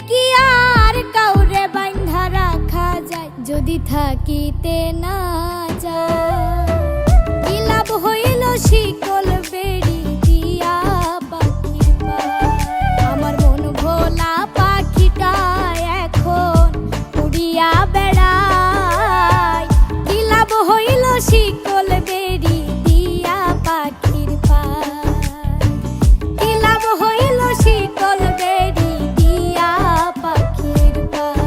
কি আর কাউরে বাঁধা রাখা যায় যদি থাকিতে না যায়? কি লাভ হইল শিকল বেড়ি দিয়া পাখির পায়? আমার মন ভোলা পাখিটা এখন উড়িয়া বেড়ায়। কি লাভ হইল শিকল বেড়ি দিয়া পাখির পায়? কি লাভ হইল শিকল বেড়ি দিয়া পাখির পায়?